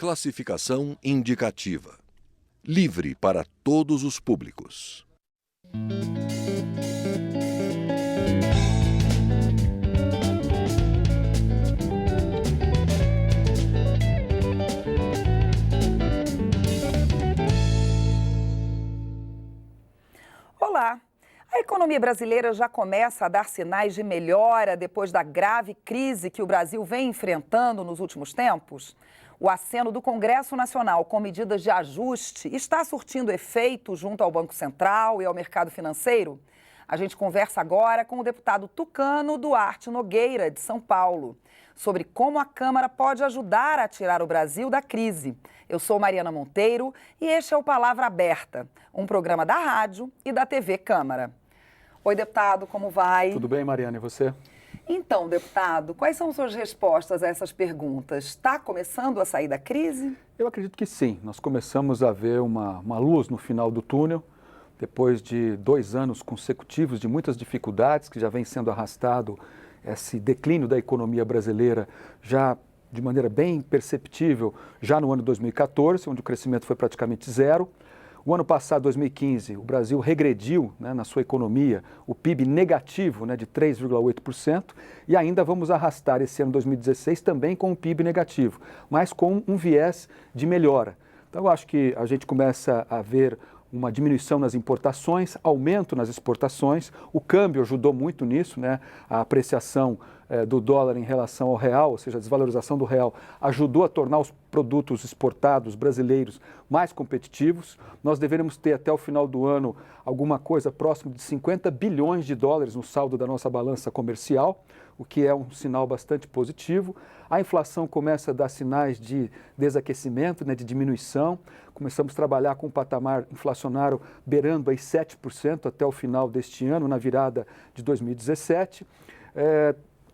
Classificação indicativa. Livre para todos os públicos. Olá! A economia brasileira já começa a dar sinais de melhora depois da grave crise que o Brasil vem enfrentando nos últimos tempos? O aceno do Congresso Nacional com medidas de ajuste está surtindo efeito junto ao Banco Central e ao mercado financeiro? A gente conversa agora com o deputado tucano Duarte Nogueira, de São Paulo, sobre como a Câmara pode ajudar a tirar o Brasil da crise. Eu sou Mariana Monteiro e este é o Palavra Aberta, um programa da rádio e da TV Câmara. Oi, deputado, como vai? Tudo bem, Mariana, e você? Então, deputado, quais são suas respostas a essas perguntas? Está começando a sair da crise? Eu acredito que sim. Nós começamos a ver uma luz no final do túnel, depois de 2 anos consecutivos de muitas dificuldades, que já vem sendo arrastado esse declínio da economia brasileira já de maneira bem perceptível, já no ano 2014, onde o crescimento foi praticamente zero. O ano passado, 2015, o Brasil regrediu, na sua economia, o PIB negativo, de 3,8%, e ainda vamos arrastar esse ano 2016 também com um PIB negativo, mas com um viés de melhora. Então, eu acho que a gente começa a ver uma diminuição nas importações, aumento nas exportações. O câmbio ajudou muito nisso, a apreciação do dólar em relação ao real, ou seja, a desvalorização do real, ajudou a tornar os produtos exportados brasileiros mais competitivos. Nós deveremos ter até o final do ano alguma coisa próximo de 50 bilhões de dólares no saldo da nossa balança comercial, o que é um sinal bastante positivo. A inflação começa a dar sinais de desaquecimento, de diminuição. Começamos a trabalhar com um patamar inflacionário beirando aí 7% até o final deste ano, na virada de 2017.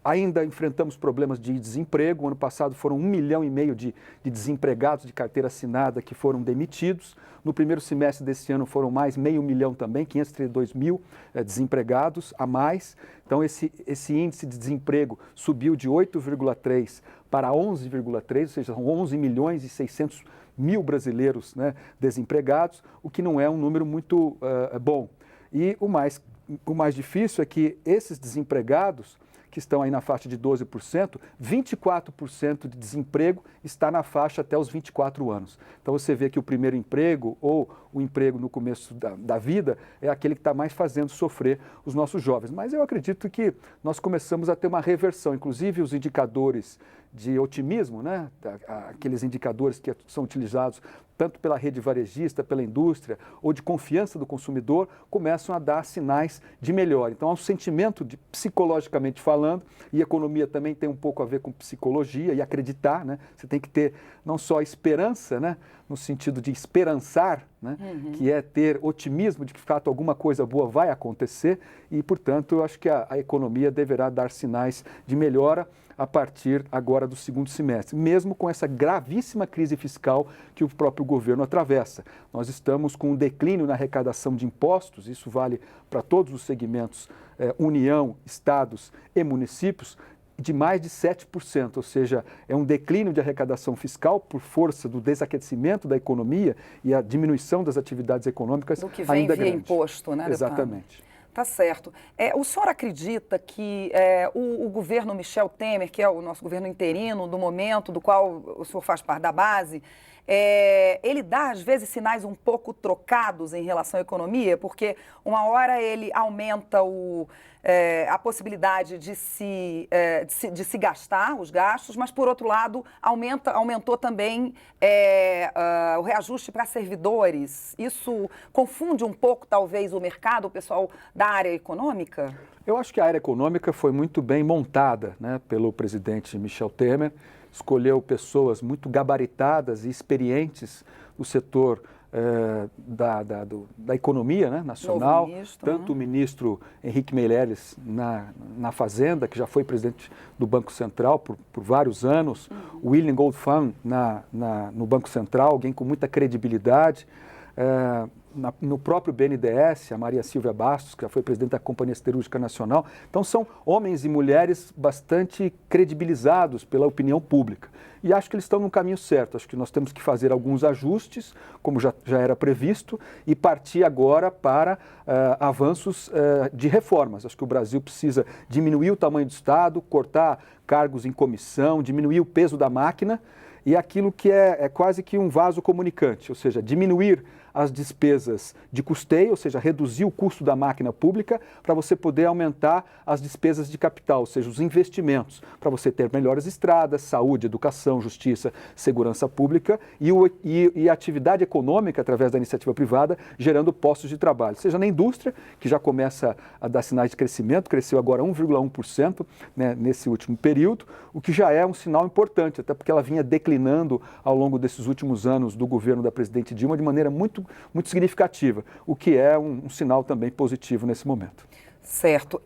Ainda enfrentamos problemas de desemprego. O ano passado foram 1,5 milhão de desempregados de carteira assinada que foram demitidos. No primeiro semestre desse ano foram mais 500 mil também, 532 mil desempregados a mais. Então esse índice de desemprego subiu de 8,3 para 11,3, ou seja, são 11 milhões e 600 mil brasileiros desempregados, o que não é um número muito bom. E o mais difícil é que esses desempregados, que estão aí na faixa de 12%, 24% de desemprego está na faixa até os 24 anos. Então você vê que o primeiro emprego ou o emprego no começo da vida é aquele que está mais fazendo sofrer os nossos jovens. Mas eu acredito que nós começamos a ter uma reversão, inclusive os indicadores de otimismo, aqueles indicadores que são utilizados tanto pela rede varejista, pela indústria, ou de confiança do consumidor, começam a dar sinais de melhora. Então, há um sentimento, psicologicamente falando, e economia também tem um pouco a ver com psicologia e acreditar, Você tem que ter não só esperança, no sentido de esperançar, que é ter otimismo de que, de fato, alguma coisa boa vai acontecer e, portanto, eu acho que a economia deverá dar sinais de melhora a partir agora do segundo semestre, mesmo com essa gravíssima crise fiscal que o próprio governo atravessa. Nós estamos com um declínio na arrecadação de impostos, isso vale para todos os segmentos, União, estados e municípios, de mais de 7%, ou seja, é um declínio de arrecadação fiscal por força do desaquecimento da economia e a diminuição das atividades econômicas do que vem ainda via grande. Imposto, Exatamente. Tá certo. O senhor acredita que o governo Michel Temer, que é o nosso governo interino do momento, do qual o senhor faz parte da base, ele dá, às vezes, sinais um pouco trocados em relação à economia? Porque uma hora ele aumenta a possibilidade de se gastar os gastos, mas, por outro lado, aumentou também o reajuste para servidores. Isso confunde um pouco, talvez, o mercado, o pessoal da área econômica? Eu acho que a área econômica foi muito bem montada, pelo presidente Michel Temer. Escolheu pessoas muito gabaritadas e experientes no setor da economia nacional, tanto o ministro Henrique Meirelles na Fazenda, que já foi presidente do Banco Central por vários anos, o William Goldfein no Banco Central, alguém com muita credibilidade, no próprio BNDES, a Maria Silvia Bastos, que já foi presidente da Companhia Siderúrgica Nacional. Então, são homens e mulheres bastante credibilizados pela opinião pública. E acho que eles estão no caminho certo. Acho que nós temos que fazer alguns ajustes, como já era previsto, e partir agora para avanços de reformas. Acho que o Brasil precisa diminuir o tamanho do Estado, cortar cargos em comissão, diminuir o peso da máquina e aquilo que é quase que um vaso comunicante, ou seja, diminuir as despesas de custeio, ou seja, reduzir o custo da máquina pública para você poder aumentar as despesas de capital, ou seja, os investimentos, para você ter melhores estradas, saúde, educação, justiça, segurança pública e atividade econômica através da iniciativa privada, gerando postos de trabalho, seja na indústria, que já começa a dar sinais de crescimento, cresceu agora 1,1%, né, nesse último período, o que já é um sinal importante, até porque ela vinha declinando ao longo desses últimos anos do governo da presidente Dilma de maneira muito significativa, o que é um sinal também positivo nesse momento. Certo.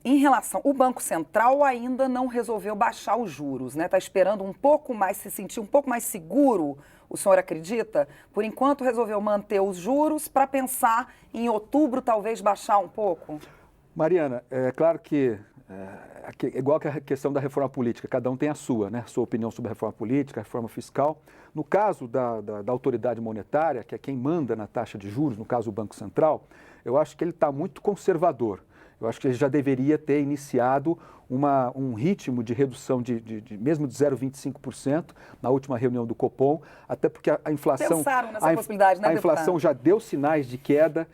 Em relação, o Banco Central ainda não resolveu baixar os juros, né? Está esperando um pouco mais, se sentir um pouco mais seguro, o senhor acredita? Por enquanto resolveu manter os juros para pensar em outubro talvez baixar um pouco? Mariana, é claro que igual que a questão da reforma política, cada um tem a sua, né? A sua opinião sobre a reforma política, a reforma fiscal. No caso da autoridade monetária, que é quem manda na taxa de juros, no caso o Banco Central, eu acho que ele está muito conservador. Eu acho que ele já deveria ter iniciado um ritmo de redução mesmo de 0,25% na última reunião do Copom, até porque a inflação... Pensaram nessa possibilidade, né, a inflação já deu sinais de queda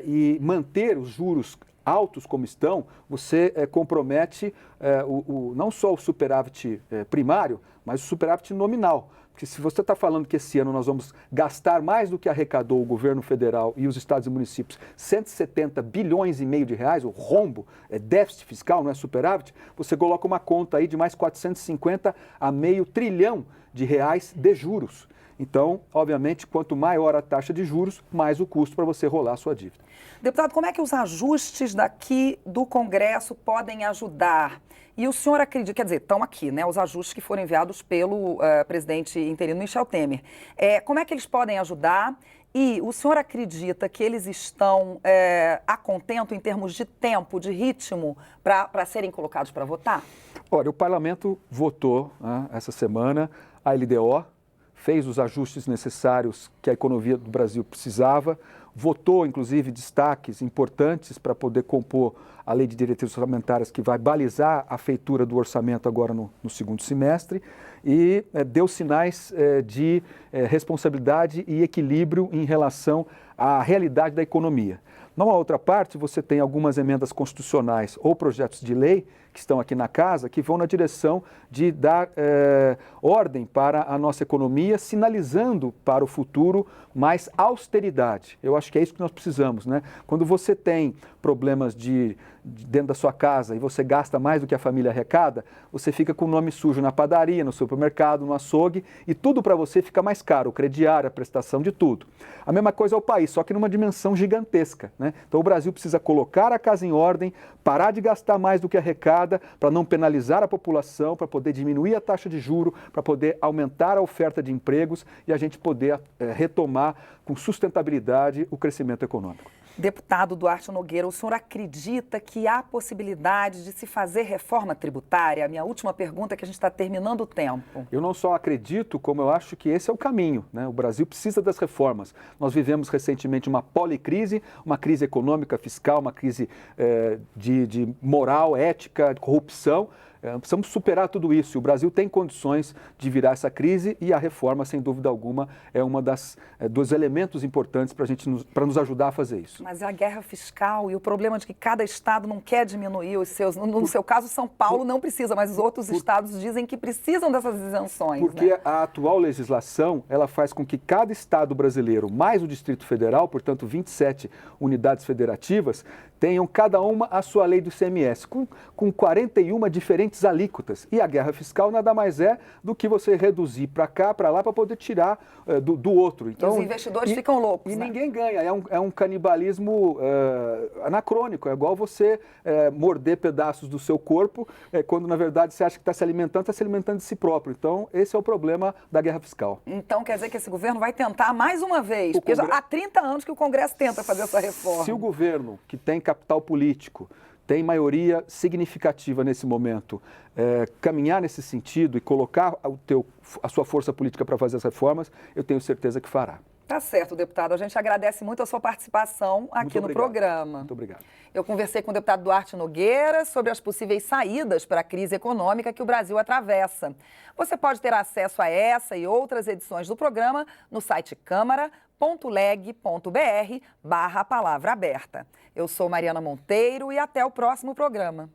e manter os juros altos como estão, você compromete não só o superávit primário, mas o superávit nominal. Porque se você está falando que esse ano nós vamos gastar mais do que arrecadou o governo federal e os estados e municípios, 170 bilhões e meio de reais, o rombo, é déficit fiscal, não é superávit, você coloca uma conta aí de mais 450 a meio trilhão de reais de juros. Então, obviamente, quanto maior a taxa de juros, mais o custo para você rolar a sua dívida. Deputado, como é que os ajustes daqui do Congresso podem ajudar? E o senhor acredita, quer dizer, estão aqui, né, os ajustes que foram enviados pelo presidente interino Michel Temer. Como é que eles podem ajudar? E o senhor acredita que eles estão a contento em termos de tempo, de ritmo, para serem colocados para votar? Olha, o parlamento votou essa semana a LDO, fez os ajustes necessários que a economia do Brasil precisava, votou, inclusive, destaques importantes para poder compor a lei de diretrizes orçamentárias que vai balizar a feitura do orçamento agora no segundo semestre e deu sinais de responsabilidade e equilíbrio em relação à realidade da economia. Numa outra parte, você tem algumas emendas constitucionais ou projetos de lei que estão aqui na casa, que vão na direção de dar ordem para a nossa economia, sinalizando para o futuro mais austeridade. Eu acho que é isso que nós precisamos, né? Quando você tem problemas dentro da sua casa e você gasta mais do que a família arrecada, você fica com o nome sujo na padaria, no supermercado, no açougue, e tudo para você fica mais caro, o crediário, a prestação de tudo. A mesma coisa é o país, só que numa dimensão gigantesca, né? Então o Brasil precisa colocar a casa em ordem, parar de gastar mais do que arrecada, para não penalizar a população, para poder diminuir a taxa de juro, para poder aumentar a oferta de empregos e a gente poder retomar com sustentabilidade o crescimento econômico. Deputado Duarte Nogueira, o senhor acredita que há possibilidade de se fazer reforma tributária? A minha última pergunta é que a gente está terminando o tempo. Eu não só acredito, como eu acho que esse é o caminho, né? O Brasil precisa das reformas. Nós vivemos recentemente uma policrise, uma crise econômica, fiscal, uma crise de moral, ética, de corrupção. Precisamos superar tudo isso. O Brasil tem condições de virar essa crise e a reforma, sem dúvida alguma, é uma dos elementos importantes para nos ajudar a fazer isso. Mas a guerra fiscal e o problema de que cada estado não quer diminuir os seus... No seu caso, São Paulo não precisa, mas os outros estados dizem que precisam dessas isenções. Porque né? A atual legislação, ela faz com que cada estado brasileiro, mais o Distrito Federal, portanto 27 unidades federativas, tenham cada uma a sua lei do ICMS, com 41 diferentes alíquotas. E a guerra fiscal nada mais é do que você reduzir para cá, para lá, para poder tirar do outro. Então, os investidores ficam loucos, e né? ninguém ganha, é um canibalismo anacrônico, é igual você morder pedaços do seu corpo, quando na verdade você acha que está se alimentando de si próprio. Então, esse é o problema da guerra fiscal. Então, quer dizer que esse governo vai tentar mais uma vez, porque já há 30 anos que o Congresso tenta fazer essa reforma. Se o governo, que tem capital político, tem maioria significativa nesse momento, caminhar nesse sentido e colocar a sua força política para fazer as reformas, eu tenho certeza que fará. Tá certo, deputado. A gente agradece muito a sua participação aqui no programa. Muito obrigado. Eu conversei com o deputado Duarte Nogueira sobre as possíveis saídas para a crise econômica que o Brasil atravessa. Você pode ter acesso a essa e outras edições do programa no site câmara.leg.br/palavra aberta. Eu sou Mariana Monteiro e até o próximo programa.